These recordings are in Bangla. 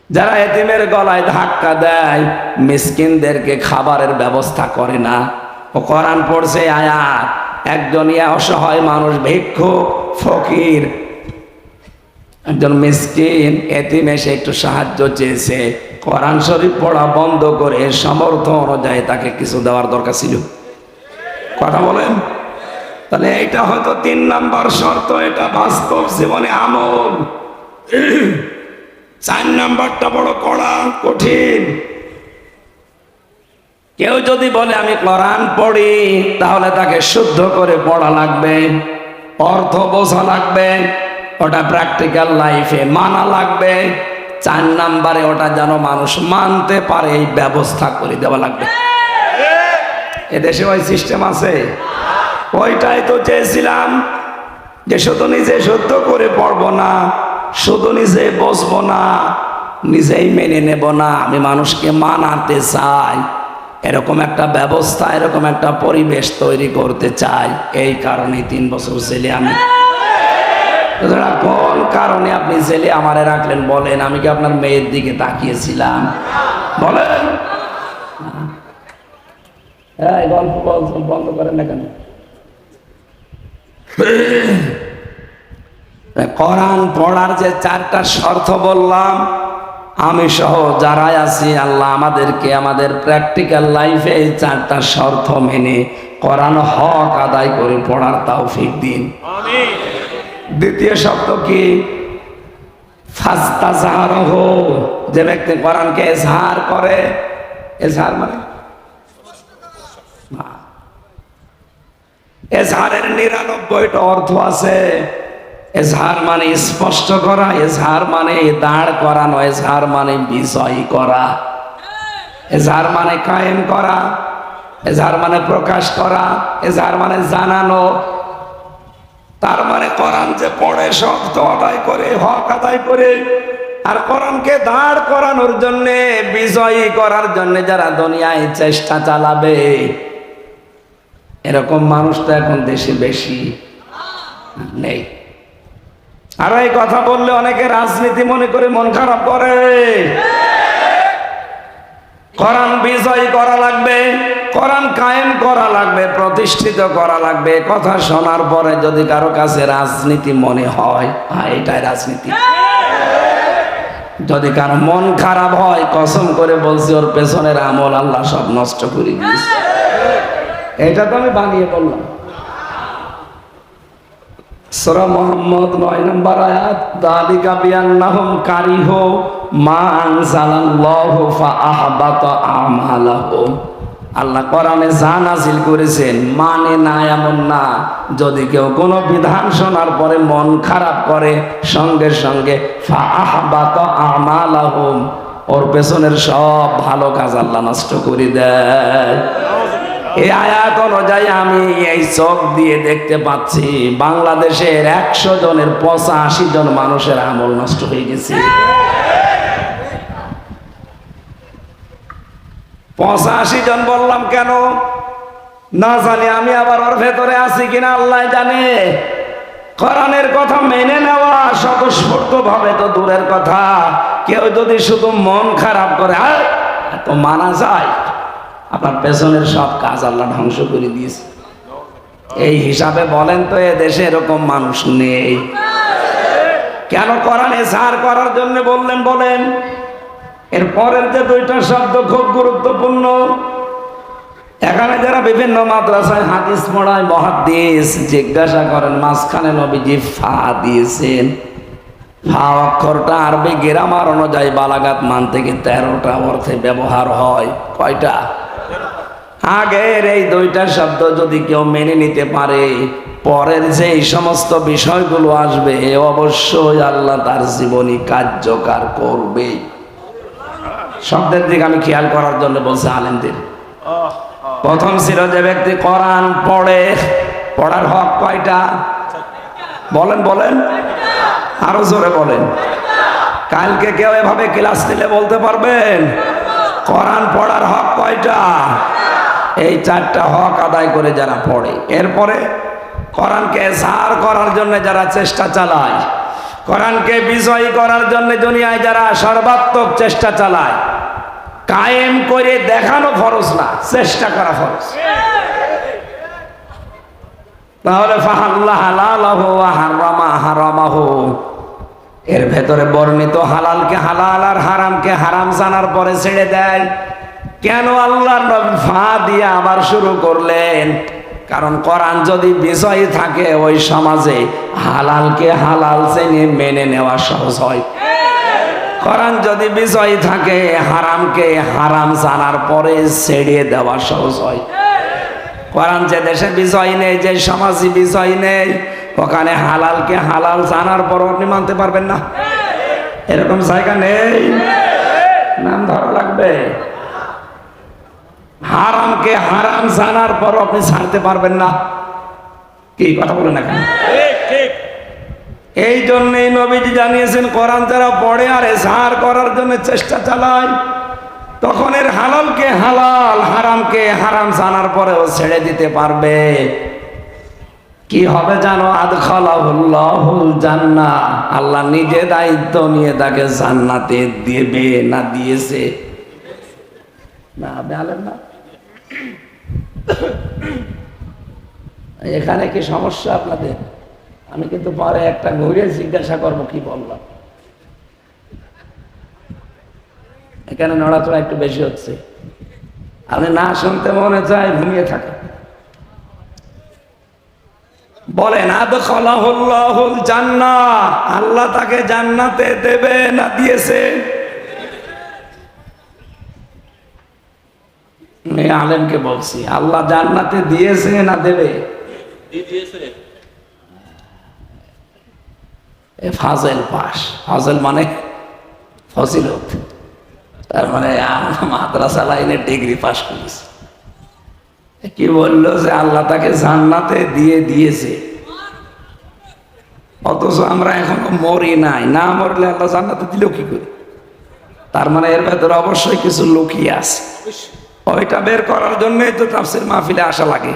যারা এতিমের গলায় ধাক্কা দেয়, মিসকিনদেরকে খাবারের ব্যবস্থা করে না। ও কোরআন পড়ছে আয়াত, একজন অসহায় মানুষ, ভিক্ষুক, ফকির, একজন মিসকিন এতিম এসে একটু সাহায্য চেয়েছে, কোরআন শরীফ পড়া বন্ধ করে সামর্থ্য অনুযায়ী তাকে কিছু দেওয়ার দরকার ছিল। কথা বলেন? তাহলে এটা হয়তো 3 নাম্বার শর্ত, এটা বাস্তব জীবনে আমল। 4 নাম্বারটা বড় কড়া, কঠিন। কেউ যদি বলে আমি কোরআন পড়ি, তাহলে তাকে শুদ্ধ করে পড়া লাগবে, অর্থ বোঝা লাগবে, ওটা প্র্যাকটিক্যাল লাইফে মানা লাগবে। 4 নাম্বারে ওটা যেন মানুষ মানতে পারে এই ব্যবস্থা করে দেওয়া লাগবে। এদেশে ওই সিস্টেম আছে? ওইটাই তো চেয়েছিলাম, যে শুধু নিজে শুদ্ধ করে পড়বো না, শুধু নিজে বসবো না, নিজেই মেনে নেব না, আমি মানুষকে মানাতে চাই। এরকম একটা ব্যবস্থা, এরকম একটা পরিবেশ তৈরি করতে চাই। এই কারণে 3 বছর ছেলে আমি। কোন কারণে আপনি ছেলে আমারে রাখলেন বলেন? আমি কি আপনার মেয়ের দিকে তাকিয়েছিলাম? বলেন। হ্যাঁ, গল্প বন্ধ করেন না কেন? কোরআন পড়ার যে 4টা শর্ত বললাম, আমি সহ যারাই আছি, আল্লাহ আমাদেরকে আমাদের প্র্যাকটিক্যাল লাইফে এই 4টা শর্ত মেনে কোরআন হক আদায় করে পড়ার তৌফিক দিন। আমিন। দ্বিতীয় শর্ত কি? ফাস্তাযহারহু, যে ব্যক্তি কোরআনকে ইজহার করে। ইজহার মানে এজহারের 99টা অর্থ আছে। এজহার মানে স্পষ্ট করা, এজহার মানে দাঁড় করানো, এজহার মানে বিজয়ী করা, এজহার মানে কায়েম করা, এজহার মানে প্রকাশ করা, এজহার মানে জানানো। তার মানে কোরআন যে পড়ে শব্দ আদায় করে, হক আদায় করে, আর কোরআনকে দাঁড় করানোর জন্য, বিজয়ী করার জন্য যারা দুনিয়ায় চেষ্টা চালাবে, এরকম মানুষ তো এখন দেশে বেশি নেই। আর এই কথা বললে অনেকে রাজনীতি মনে করে মন খারাপ করে। কোরআন বিজয়ী করা লাগবে, কোরআন কায়েম করা লাগবে, প্রতিষ্ঠিত করা লাগবে। কথা শোনার পরে যদি কারো কাছে রাজনীতি মনে হয়, এটাই রাজনীতি। যদি কারো মন খারাপ হয়, কসম করে বলছি ওর পেছনের আমল আল্লাহ সব নষ্ট করে দিয়েছে। এটা তো আমি বানিয়ে বললাম। সূরা মুহাম্মদ 9 নম্বর আয়াত, যালিকা বিআন্নাহুম কারিহু মা আনজালাল্লাহু ফাআহবাতা আমালাহুম। আল্লাহ কোরআনে যা নাযিল করেছেন মানে না এমন না। যদি কেউ কোনো বিধান শোনার পরে মন খারাপ করে, সঙ্গে সঙ্গে ফাআহবাতা আমালাহুম, ওর পেছনের সব ভালো কাজ আল্লাহ নষ্ট করে দেয়। এই আয়াত অনুযায়ী আমি এই চোখ দিয়ে দেখতে পাচ্ছি, বাংলাদেশের 100 জনের 85 জন মানুষের আমল নষ্ট হয়ে গেছে। 85 জন বললাম কেন? না জানি আমি আবার ওর ভেতরে আছি কিনা আল্লাহ জানে। কোরআনের কথা মেনে নেওয়া স্বতঃস্ফূর্ত ভাবে তো দূরের কথা, কেউ যদি শুধু মন খারাপ করে, তো মানা যায়? আপনার পেছনের সব কাজ আল্লাহ ধ্বংস করে দিয়েছে। এই হিসাবে বলেন তো এ দেশে এরকম মানুষ নেই কেন? কোরআনে ইজহার করার জন্য বললেন বলেন। এর পরের যে 2টা শব্দ খুব গুরুত্বপূর্ণ। এখানে যারা বিভিন্ন মাদ্রাসায় হাদিস পড়ায়, মুহাদ্দিস জিজ্ঞাসা করেন মাঝখানে নবীজি ফা দিয়েছেন। ফা অক্ষরটা আরবি গ্রামার অনুযায়ী বালাগাত মান থেকে 13টা অর্থে ব্যবহার হয়। কয়টা? আগের এই 2টা শব্দ যদি কেউ মেনে নিতে পারে, পরের যে সমস্ত বিষয়গুলো আসবে অবশ্যই আল্লাহ তার জীবনী কার্যকর করবে। শব্দের দিকে আমি খেয়াল করার জন্য বলছি আলেমদের। প্রথম ছিল যে ব্যক্তি কোরআন পড়ে, পড়ার হক কয়টা? বলেন বলেন, আরো জোরে বলেন। কালকে কেউ এভাবে ক্লাস দিলে বলতে পারবেন কোরআন পড়ার হক কয়টা? এই 4টা হক আদায় করে যারা পড়ে, এরপরে কোরআনকে ইজহার করার জন্য যারা চেষ্টা চালায়, কোরআনকে বিজয়ী করার জন্য দুনিয়ায় যারা সর্বাত্মক চেষ্টা চালায়, কায়েম করে দেখানো ফরজ না, চেষ্টা করা ফরজ। তাহলে ফাহাল্লা হালালাহু ওয়া হারামা হারামাহু, এর ভেতরে বর্ণিত হালালকে হালাল আর হারামকে হারাম জানার পরে ছেড়ে দেয়। কেন আল্লাহর নবী ফা দিয়ে আবার শুরু করলেন? কারণ কোরআন যদি বিজয়ী থাকে ওই সমাজে হালালকে হালাল জেনে মেনে নেওয়া সহজ হয়। কোরআন যদি বিজয়ী থাকে হারামকে হারাম জানার পরে ছেড়ে দেওয়া সহজ হয়। কোরআন যে দেশে বিজয় নেই, যে সমাজে বিজয় নেই, ওখানে হালালকে হালাল জানার পর আপনি মানতে পারবেন না। এরকম জায়গা নেই, নাম ধরা লাগবে। হারামকে হারাম জানার পর আপনি ছাড়তে পারবেন না। কি কথা বলেন না কেন? এই জন্যই নবীজি জানিয়েছেন, কোরআন যারা পড়ে আর এজহার করার জন্য চেষ্টা চালায়, তখন এর হালালকে হালাল হারামকে হারাম জানার পরেও ছেড়ে দিতে পারবে। কি হবে জানো? আদখালাহুল্লাহুল জান্নাহ, আল্লাহ নিজে দায়িত্ব নিয়ে তাকে জান্নাতে দেবে। না দিয়েছে? না বলেন না। এখানে কি সমস্যা আপনাদের? আমি কিন্তু পরে একটা ঘুরে জিজ্ঞাসা করবো কি বললাম। এখানে নড়াচড়া একটু বেশি হচ্ছে, আপনি না শুনতে মনে চায় ঘুমিয়ে থাকে। বলেন আদখালাহুল্লাহুল জান্নাহ, আল্লাহ তাকে জান্নাতে দেবে না দিয়েছে? আমি আলেমকে বলছি, আল্লাহ জান্নাতে দিয়েছে না দেবে? ফাজেল পাস, ফাজেল মানে ফজিলত, তার মানে মাদ্রাসা লাইনে ডিগ্রি পাস করেছে। কি বললো যে আল্লাহ তাকে জান্নাতে দিয়েছে, অথচ আমরা এখনো মরি নাই। না মরলে আল্লাহ জান্নাতে দিল কি করে? তার মানে এর ভেতরে অবশ্যই কিছু লুকিয়ে আছে। ওইটা বের করার জন্যই তো তাফসীর মাহফিলে আসা লাগে।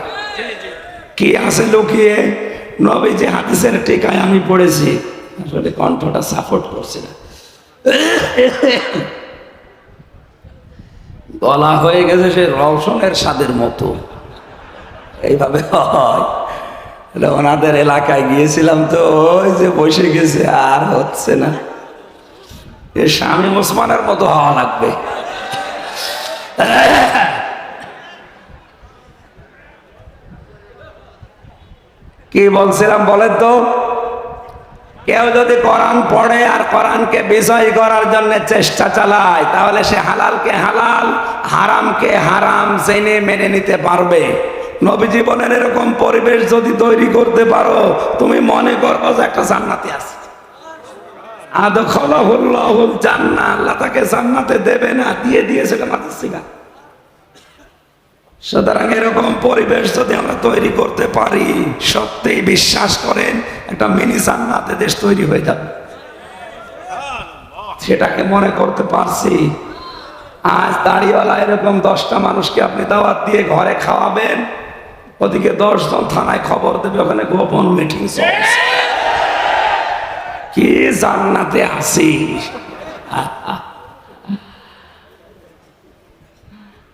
কি আছে লুকিয়ে? নবী যে হাদিসের টিকায় আমি পড়েছি, আসলে কণ্ঠটা সাপোর্ট করছে না, গলা হয়ে গেছে সে রওশনের স্বাদের মতো, এইভাবে হয়। ওনাদের এলাকায় গিয়েছিলাম তো, ওই যে বসে গেছে, আর হচ্ছে না। এ শামীম ওসমানের মতো হওয়া লাগবে। কি বলছিলাম বলেন তো? কেউ যদি কোরআন পড়ে আর কোরআনকে বিজয় করার জন্য চেষ্টা চালায়, তাহলে সে হালালকে হালাল হারামকে হারাম জেনে মেনে নিতে পারবে। নবীজি বলেন, এরকম পরিবেশ যদি তৈরি করতে পারো, তুমি মনে করবো যে একটা জান্নাতে আছে। আদখালাহুল্লাহুল জান্নাহ, আল্লাহ তাকে জান্নাতে দেবে না দিয়েছে মাদ্রাসা। সুতরাং এরকম পরিবেশ যদি আমরা তৈরি করতে পারি, সত্যিই বিশ্বাস করেন একটা মিনি জান্নাতে দেশ তৈরি হয়ে যাবে। সেটাকে মনে করতে পারছি। আজ দাড়িওয়ালা এরকম 10টা মানুষকে আপনি দাওয়াত দিয়ে ঘরে খাওয়াবেন, ওদিকে 10 জন থানায় খবর দেবে, ওখানে গোপন মিটিং চলছে। কি জান্নাতে আছি!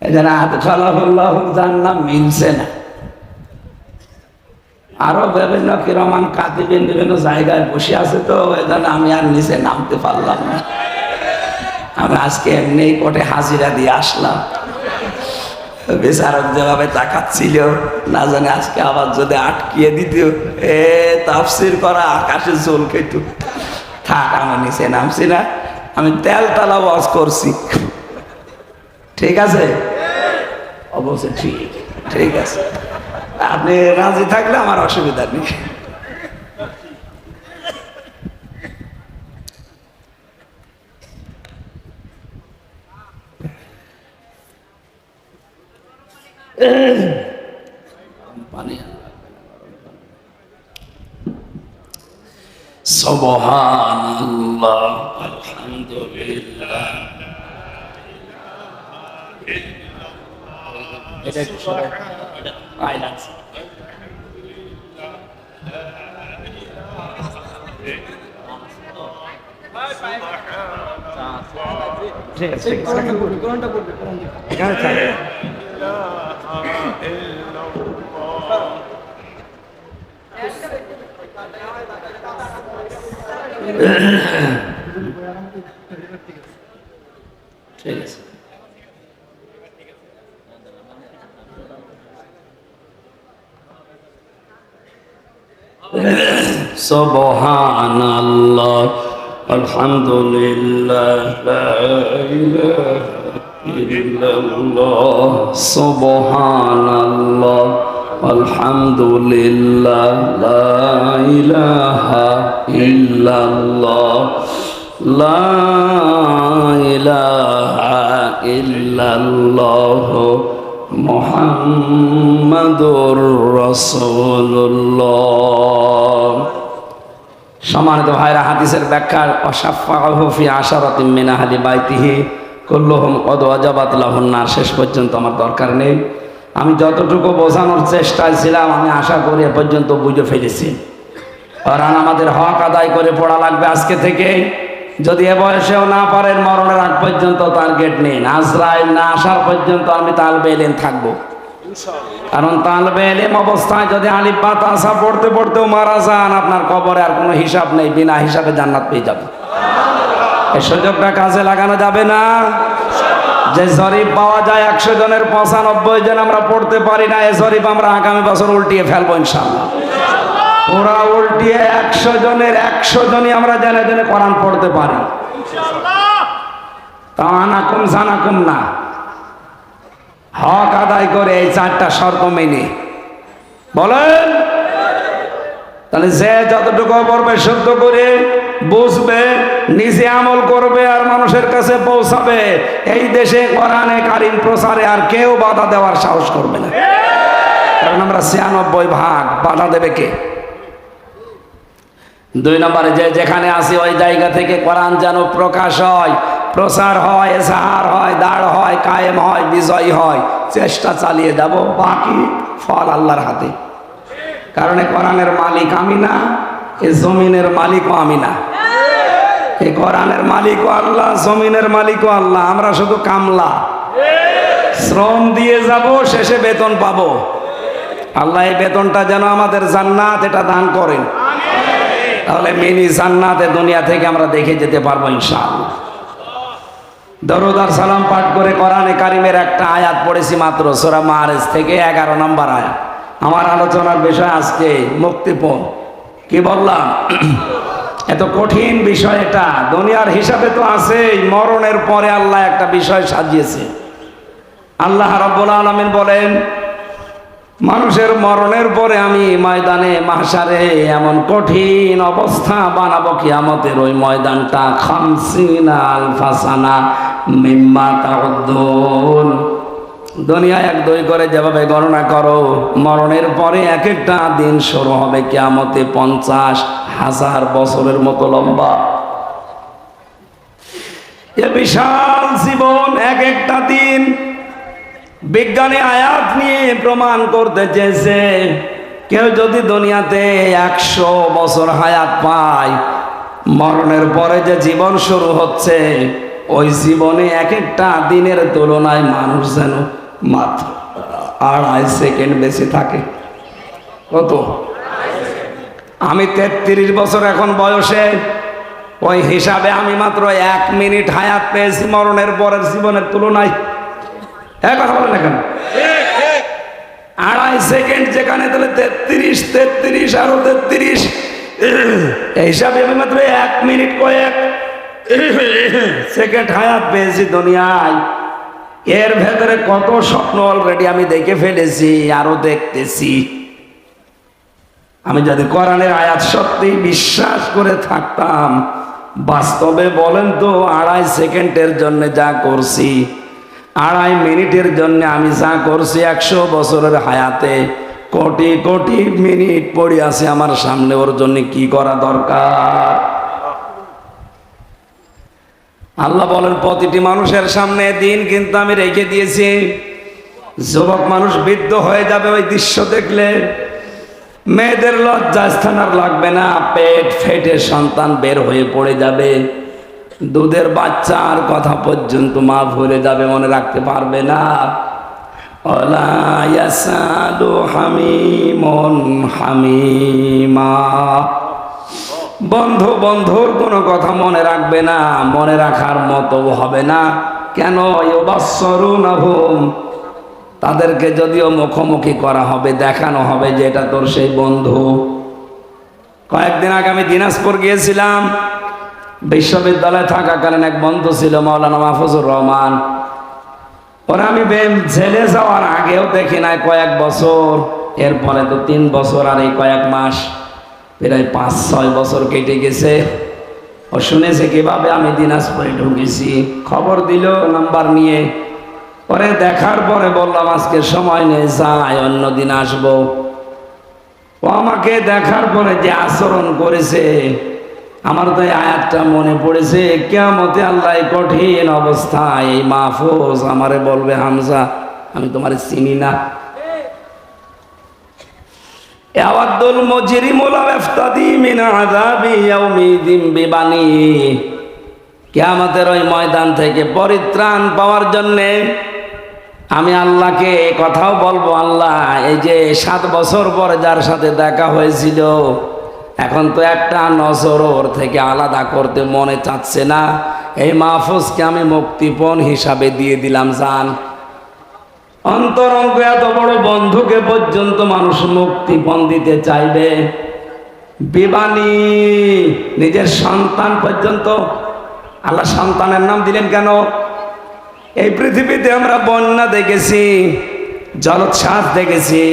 এখানে আদখালাহুল্লাহুল জান্নাহ মিলছে না। আরো বিভিন্ন কিরামান কাতিবিন বিভিন্ন জায়গায় বসে আছে, তো এখানে আমি আর নিচে নামতে পারলাম না। আমি আজকে এমনি কোর্টে হাজিরা দিয়ে আসলাম। বিচারক যেভাবে তাকাচ্ছিল, না জানে আজকে আবার যদি আটকিয়ে দিত, তাফসীর করা আকাশে জল খেত। থাক, আমি নিচে নামছি না, আমি তেল তালা ওয়াজ করছি। ঠিক আছে? অবশ্যই ঠিক আছে, আপনি রাজি থাকলে আমার অসুবিধা নেই। সুবহানাল্লাহ, আলহামদুলিল্লাহ। এটা একটু সবাই আইলান্স ঠিক আছে, ঠিক আছে। এখানে থাকে। ঠিক আছে। সুবহানাল্লাহ, আলহামদুলিল্লাহ, লা ইলাহা ইল্লাল্লাহ, সুবহানাল্লাহ, আলহামদুলিল্লাহ, লা ইলাহা ইল্লাল্লাহ, লা ইলাহা ইল্লাল্লাহ, মুহাম্মাদুর রাসূলুল্লাহ। সম্মানিত ভাইরা, হাদিসের ব্যাখ্যা ওয়াশাফাআহু ফি আশারাতিন মিন আহলি বাইতিহি কুল্লুহুম ক্বাদ ওয়াজাবাত লাহুন নার, শেষ পর্যন্ত আমার দরকার নেই। আমি যতটুকু বোঝানোর চেষ্টায় ছিলাম, আমি আশা করি এ পর্যন্ত বুঝে ফেলেছি। কারণ আমাদের হক আদায় করে পড়া লাগবে আজকে থেকে। যদি এ বয়সেও না পারেন, মরণের আগ পর্যন্ত টার্গেট নেই। আজরাইল না আসার পর্যন্ত আমি তালবে ইলম থাকবো। কারণ তালবে ইলম অবস্থায় যদি আলিফ বা তাসা পড়তে পড়তেও মারা যান, আপনার কবরে আর কোনো হিসাব নেই, বিনা হিসাবে জান্নাত পেয়ে যাবে। এই সুযোগটা কাজে লাগানো যাবে না? যে জরিপ পাওয়া যায় 100 জনের 95 জন আমরা পড়তে পারি না, এই জরিপ আমরা আগামী বছর উল্টিয়ে ফেলবো ইনশাআল্লাহ। ওরা উল্টিয়ে 100 জনের 100 জনই আমরা জেনে জেনে কোরআন পড়তে পারি। তা আনাকুম জানাকুম না, হক আদায় করে এই 4টা শর্ত মেনে বলেন। তাহলে যে যতটুকু পড়বে শুদ্ধ করে বুঝবে, নিজে আমল করবে আর মানুষের কাছে পৌঁছাবে, এই দেশে কোরআনে কারিম প্রচারে আর কেউ বাধা দেওয়ার সাহস করবে না। কারণ আমরা 96 ভাগ, বাধা দেবে কে? 2 নম্বরে, যে যেখানে আসি ওই জায়গা থেকে কোরআন যেন প্রকাশ হয়, প্রচার হয়, এজাহার হয়, দাঁড় হয়, কায়েম হয়, বিজয় হয়। চেষ্টা চালিয়ে যাব, বাকি ফল আল্লাহর হাতে। কারণ এই কোরআনের মালিক আমি না, এই জমিনের মালিকও আমি না। এই কোরআনের মালিকও আল্লাহ, জমিনের মালিকও আল্লাহ। আমরা শুধু কামলা, শ্রম দিয়ে যাব, শেষে বেতন পাবো। আল্লাহ এই বেতনটা যেন আমাদের জান্নাত, এটা দান করেন। তাহলে মিনি জান্নাতে দুনিয়া থেকে আমরা দেখে যেতে পারবো ইনশাআল্লাহ। দরুদ আর সালাম পাঠ করে কোরআনে কারিমের একটা আয়াত পড়েছি মাত্র, সূরা মাআরিজ থেকে 11 নম্বর আয়াত। আমার আলোচনার বিষয় আজকে মুক্তিপণ। কি বললাম? এত কঠিন বিষয় এটা। দুনিয়ার হিসাবে তো আছেই, মরণের পরে আল্লাহ একটা বিষয় সাজিয়েছে। আল্লাহ রাব্বুল আলামিন বলেন, মানুষের মরণের পরে আমি ময়দানে মাহশারে এমন কঠিন অবস্থা বানাবো, কিয়ামতের ওই ময়দানটা 50 আলফা সানা মিম্মা তাউদ্দুন। দুনিয়ায় 1-2 করে যেভাবে গণনা করো, মরণের পরে এক একটা দিন শুরু হবে কিয়ামতে 50,000 বছরের মতো লম্বা। এ বিশাল জীবন, এক একটা দিন। বিজ্ঞানী আয়াত নিয়ে প্রমাণ করতে চেয়েছে, কেউ যদি দুনিয়াতে 100 বছর হায়াত পায়, মরণের পরে যে জীবন শুরু হচ্ছে, ওই জীবনে এক একটা দিনের তুলনায় মানুষ যেন মাত্র 2.5 সেকেন্ড বেশি থাকে। কত? আমি 33 বছর এখন বয়সে, ওই হিসাবে আমি মাত্র 1 মিনিট হায়াত পেয়েছি মরণের পরের জীবনের তুলনায়। কথা বলেন না কেন? 2.5 সেকেন্ড যেখানে, তাহলে 33 আরো 33, এই হিসাবে আমি মাত্র 1 মিনিট কয়েক সেকেন্ড হায়াত পেয়েছি দুনিয়ায়। এর ভেতরে কত স্বপ্ন অলরেডি আমি দেখে ফেলেছি, আরো দেখতেছি। আমি যদি কোরআনের আয়াত সত্যি বিশ্বাস করে থাকতাম, বাস্তবে বলেন তো 2.5 সেকেন্ডের জন্য যা করছি, 2.5 মিনিটের জন্য আমি যা করছি, 100 বছরের হায়াতে কোটি কোটি মিনিট পড়ে আছে আমার সামনে। ওর জন্য কি করা দরকার? আল্লাহ বলেন, প্রতিটি মানুষের সামনে দিন কিন্তু আমি রেখে দিয়েছি। যুবক মানুষ বৃদ্ধ হয়ে যাবে ওই দৃশ্য দেখলে। মেয়েদের লজ্জা স্থান আর লাগবে না, পেট ফেটে সন্তান বের হয়ে পড়ে যাবে। দুধের বাচ্চার কথা পর্যন্ত মা ভুলে যাবে, মনে রাখতে পারবে না। ওয়ালা ইয়াসালু হামিমুন হামিমা। বন্ধু বন্ধুর কোনো কথা মনে রাখবে না, মনে রাখার মতো হবে না। কেন? ইউবাসসিরুনাহুম, তাদেরকে যদিও মুখোমুখি করা হবে, দেখানো হবে যে এটা তোর সেই বন্ধু। কয়েকদিন আগে আমি দিনাজপুর গিয়েছিলাম। বিশ্ববিদ্যালয়ে থাকাকালীন এক বন্ধু ছিল মাওলানা মাহফুজুর রহমান। ওরা আমি ছেলে যাওয়ার আগেও দেখি নাই কয়েক বছর, এরপরে তো 3 বছর আর এই কয়েক মাস, প্রায় 5-6 বছর কেটে গেছে। ও শুনেছে কিভাবে আমি দিনাজপুরে ঢুকেছি, খবর দিল নাম্বার নিয়ে। পরে দেখার পরে বললাম আজকে সময় নেই, যাই অন্যদিন আসবো। ও আমাকে দেখার পরে যে আচরণ করেছে, আমার তো এই আয়াতটা মনে পড়েছে, কিয়ামতে আল্লাহ কঠিন অবস্থায় এই মাহফুজ আমারে বলবে, হামজা আমি তোমারে চিনি না। ইয়াওয়াদুল মুজরিমু লাউ ইফতাদি মিন আযাবি ইয়াউমিদিন বিবানি। কিয়ামতের ওই ময়দান থেকে পরিত্রাণ পাওয়ার জন্যে আমি আল্লাহকে কথাও বলবো, আল্লাহ এই যে 7 বছর পরে যার সাথে দেখা হয়েছিল, এখন তো একটা নজর ওর থেকে আলাদা করতে মনে চাচ্ছে না, এই মাহফুজকে আমি মুক্তিপণ হিসাবে দিয়ে দিলাম জান। অন্তরঙ্গ এত বড় বন্ধুকে পর্যন্ত মানুষ মুক্তিপণ দিতে চাইবে, বিবানি নিজের সন্তান পর্যন্ত। আল্লাহ সন্তানের নাম দিলেন কেন? এই পৃথিবীতে আমরা বন্যা দেখেছি, জলোচ্ছ্বাস দেখেছি।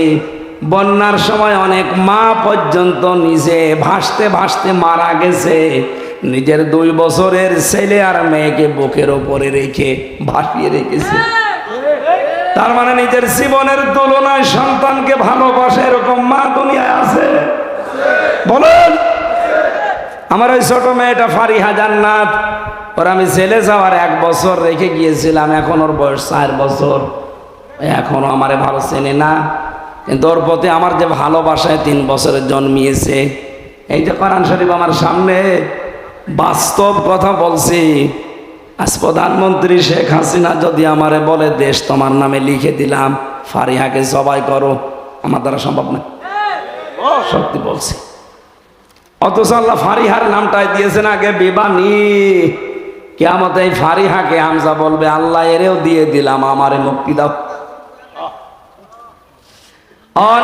বন্যার সময় অনেক মা পর্যন্ত নিজে ভাসতে ভাসতে মারা গেছে, নিজের 2 বছরের ছেলে আর মেয়েকে বুকের ওপরে রেখে ভাসিয়ে রেখেছে। তার মানে নিজের জীবনের তুলনায় সন্তানকে ভালোবাসে এরকম মা দুনিয়ায় আছে? বলেন। আমার ওই ছোট মেয়েটা ফারিহা জান্নাত, ওর আমি ছেলে যাওয়ার 1 বছর রেখে গিয়েছিলাম, এখন ওর বয়স 4 বছর। এখনো আমারে ভালো চেনে না, কিন্তু ওর প্রতি আমার যে ভালোবাসায় 3 বছরে জন্মিয়েছে। এই যে কোরআন শরীফ আমার সামনে, বাস্তব কথা বলছি। আজ প্রধানমন্ত্রী শেখ হাসিনা যদি আমারে বলে দেশ তোমার নামে লিখে দিলাম, ফারিহাকে জবাই করো, আমার দ্বারা সম্ভব না। সত্যি বলছি। অথচ আল্লাহ ফারিহার নামটাই দিয়েছেন আগে বিবানি। কিয়ামতে এই ফারিহাকে হামজা বলবে, আল্লাহ এরেও দিয়ে দিলাম, আমারে মুক্তি দাও।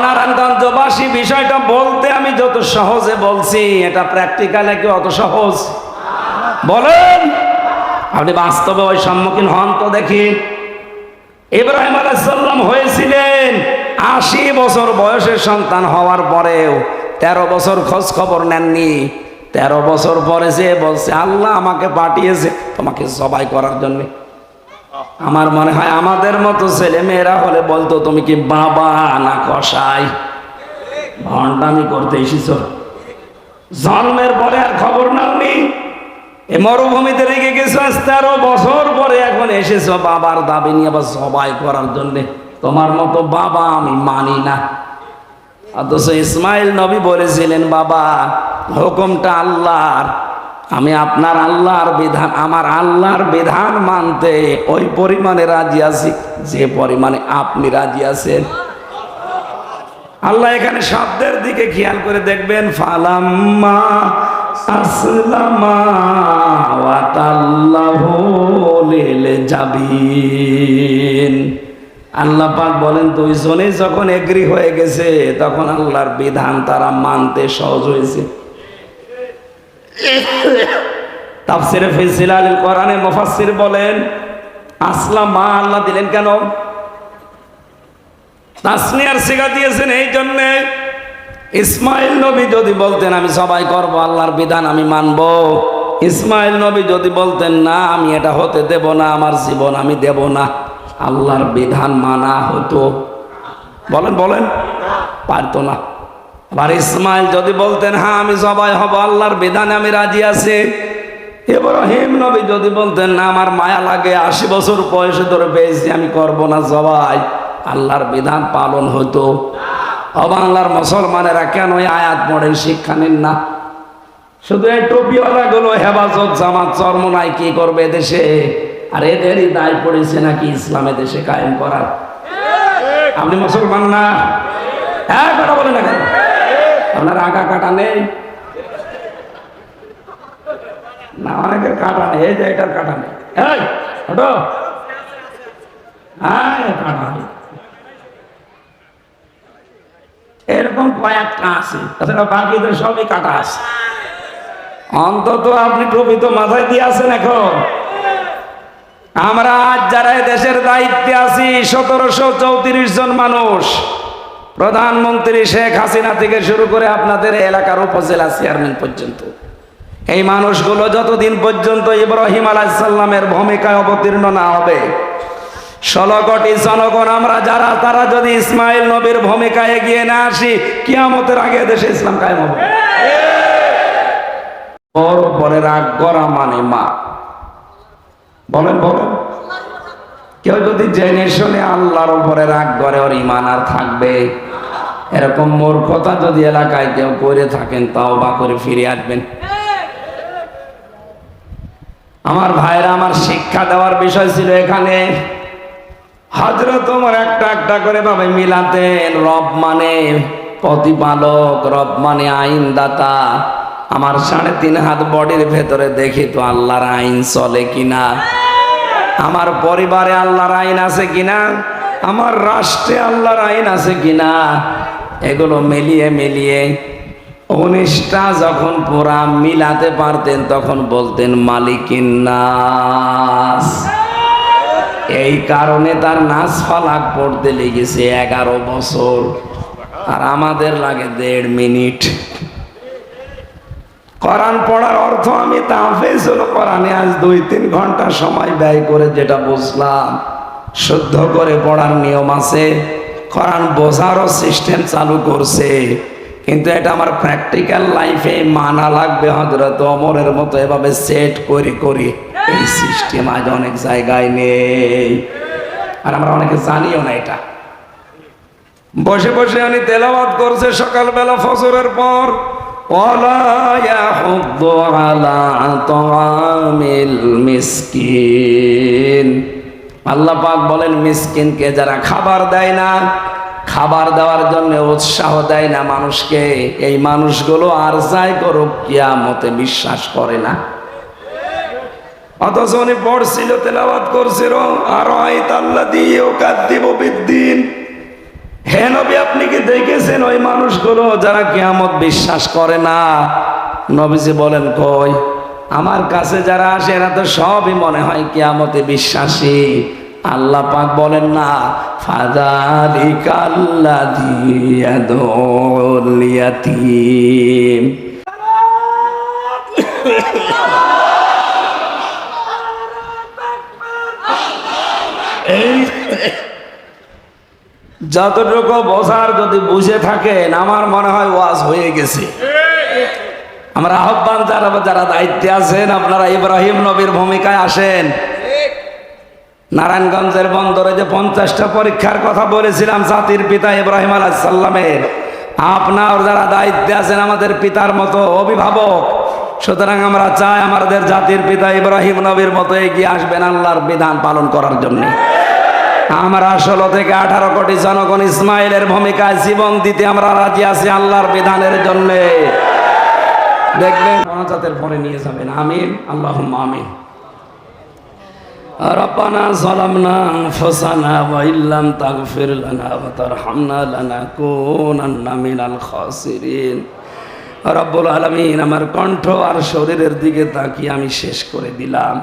নারায়ণগঞ্জবাসী বিষয়টা বলতে আমি যত সহজে বলছি, এটা প্র্যাকটিক্যালে কি অত সহজ? বলেন। আপনি বাস্তবে ওই সম্মুখীন হন তো দেখি। ইব্রাহিম আলাইহিস সালাম হয়েছিলেন 80 বছর বয়সের সন্তান হওয়ার পরেও 13 বছর খোঁজ খবর নেননি। 13 বছর পরে সে বলছে, আল্লাহ আমাকে পাঠিয়েছে তোমাকে জবাই করার জন্য। আমার মনে হয় আমাদের মতো ছেলে মেয়েরা হলে বলতো, তুমি কি বাবা না কসাই? ভণ্ডামি করতে এসেছ, জন্মের পরে আর খবর নাওনি, এই মরুভূমিতে রেখে গেছো 13 বছর পরে এখন এসেছো বাবার দাবি নিয়ে আবার জবাই করার জন্য। তোমার মতো বাবা আমি মানি না। অথচ ইসমাইল নবী বলেছিলেন, বাবা হুকুমটা আল্লাহর, আমি আপনার আল্লাহর বিধান, আমার আল্লাহর বিধান মানতে ওই পরিমাণে রাজি আছি যে পরিমাণে আপনি রাজি আছেন। আল্লাহ এখানে শব্দের দিকে খেয়াল করে দেখবেন, ফালাম্মা আসলামা ওয়া তাল্লাহু লিল জাবিন। আল্লাহ পাক বলেন, দুইজনে যখন এগ্রি হয়ে গেছে তখন আল্লাহর বিধান তারা মানতে সহজ হয়েছে। তাফসিরে ফি জিলালিল কোরআনে মুফাসসির বলেন, আসলামা আল্লাহ দিলেন কেন? তাসনিয়ার সিগা দিয়েছেন এই জন্য, ইসমাইল নবী যদি বলতেন আমি সবাই করব, আল্লাহর বিধান আমি মানব, ইসমাইল নবী যদি বলতেন না আমি এটা হতে দেব না, আমার জীবন আমি দেব না, আল্লাহর বিধান মানা হতো? বলেন বলেন, পারতো না। আবার ইসমাইল যদি বলতেন হ্যাঁ আমি সবাই হব, আল্লাহর বিধানে আমি রাজি আছি, ইব্রাহিম নবী যদি বলতেন না আমার মায়া লাগে, 80 বছর বয়সে ধরে পেয়েছি আমি করব না সবাই, আল্লাহর বিধান পালন হতো? বাংলার মুসলমানেরা কেন এই আয়াত পড়েন, শিক্ষা নেন না? শুধু এই টুপিওয়ালা গুলো হেফাজত জামাত চরমোনাই কি করবে দেশে? আর এদেরই দায় পড়েছে নাকি ইসলামে দেশে কায়েম করার। আপনি মুসলমান না? হ্যাঁ, কথা বলে না কেন? আপনার আগা কাটা নেই না? অনেকের কাটা নেই, এই যে এটার কাটা নেই। এই ওঠো, হ্যাঁ কাটা নেই। এরকম কয়েকটা আছে, তাছাড়া বাকিদের সবই কাটা আছে। অন্তত আপনি টুপি তো মাথায় দিয়ে আছেন এখন। আমরা আজ যারা দেশের দায়িত্বে আছি 1734 জন মানুষ, প্রধানমন্ত্রী শেখ হাসিনা থেকে শুরু করে আপনাদের এলাকার উপজেলা চেয়ারম্যান পর্যন্ত, এই মানুষগুলো যতদিন পর্যন্ত ইব্রাহিম আলাইহিস সালামের ভূমিকায় অবতীর্ণ না হবে, 16 কোটি জনগণ আমরা যারা, তারা যদি ইসমাইল নবীর ভূমিকায় এগিয়ে না আসি, কিয়ামতের আগে দেশে ইসলাম কায়েম হবে। ওর উপরে রাগ করা মানে মা, বলেন বলেন, কেউ যদি জেনে শুনে আল্লাহর উপরে রাগ করে, ওর ঈমান আর থাকবে? এরকম মূর্খতা যদি এলাকায় কেউ করে থাকেন, তাওবা করে ফিরে আসবেন। আমার ভাইরা, আমার শিক্ষা দেওয়ার বিষয় ছিল এখানে। হযরত ওমর একটা একটা করে ভাবে মিলাতেন। রব মানে প্রতিপালক, রব মানে আইনদাতা। আমার 3.5 হাত বডির ভেতরে দেখি তো আল্লাহর আইন চলে কিনা, আমার পরিবারে আল্লাহর আইন আছে কিনা, আমার রাষ্ট্রে আল্লাহর আইন আছে কিনা, এগুলো মিলিয়ে মিলিয়ে 19টা যখন পুরা মিলাতে পারতেন, তখন বলতেন মালিকিন নাস। এই কারণে তার নাস ফালাক পড়তে লেগেছে 11 বছর, আর আমাদের লাগে 1.5 মিনিট। কোরআন পড়ার অর্থ আমি তাহফিজ হলো কোরআনে আজ 2-3 ঘন্টা সময় ব্যয় করে যেটা বুঝলাম, শুদ্ধ করে পড়ার নিয়ম আছে, কোরআন বোঝারও সিস্টেম চালু করছে, কিন্তু এটা আমার প্র্যাকটিক্যাল লাইফে মানা লাগবে। হযরত ওমরের মতো এভাবে সেট করে করে এই সিস্টেম আজ অনেক জায়গায় নেই, আর আমরা অনেকে জানিও না এটা। বসে বসে উনি তেলাওয়াত করছে সকালবেলা ফজরের পর, ওয়ালা ইয়াহুদ্দু আলা তাআমিল মিসকিন। আল্লাহ পাক বলেন, মিসকিনকে যারা খাবার দেয় না, খাবার দেওয়ার জন্য উৎসাহ দেয় না মানুষকে, এই মানুষগুলো আর যাই করুক কিয়ামতে বিশ্বাস করে না। অথচ উনি পড়ছিল, তেলাওয়াত করছিল, আর আল্লাযী ইউকাযযিবু বিদ্দীন। হে নবী, আপনি কি দেখেছেন ওই মানুষগুলো যারা কিয়ামত বিশ্বাস করে না? নবীজি বলেন, কই, আমার কাছে যারা আসে এরা তো সবই মনে হয় কিয়ামতে বিশ্বাসী। আল্লাহ পাক বলেন না, ফাযালিকাল্লাযী ইয়াদউল ইয়াতীম। যতটুকু বোঝার যদি বুঝে থাকেন, আমার মনে হয় ওয়াজ হয়ে গেছে। আমরা আহ্বান জানাবো, যারা দায়িত্বে আছেন আপনারা ইব্রাহিম নবীর ভূমিকায় আসেন। নারায়ণগঞ্জের বন্দরে যে 50টা পরীক্ষার কথা বলেছিলাম জাতির পিতা ইব্রাহিম আলাইহিস সালামের, আপনার যারা দায়িত্বে আছেন আমাদের পিতার মতো অভিভাবক, সুতরাং আমরা চাই আমাদের জাতির পিতা ইব্রাহিম নবীর মতো এগিয়ে আসবেন আল্লাহর বিধান পালন করার জন্য। আমরা 16 থেকে 18 কোটি জনগণ ইসমাইলের ভূমিকায় জীবন দিতে আমরা রাজি আছি আল্লাহর বিধানের জন্য। দেখবেন জাতের পরে নিয়ে যাবেন। আমিন, আল্লাহুম্মা আমিন। রব্বানা যালামনা আনফুসানা ওয়া ইল্লাম তাগফির লানা ওয়া তারহামনা লানাকুনান্না মিনাল খাসিরিন। রব্বুল আলামিন, আমার কণ্ঠ আর শরীরের দিকে তাকিয়ে আমি শেষ করে দিলাম।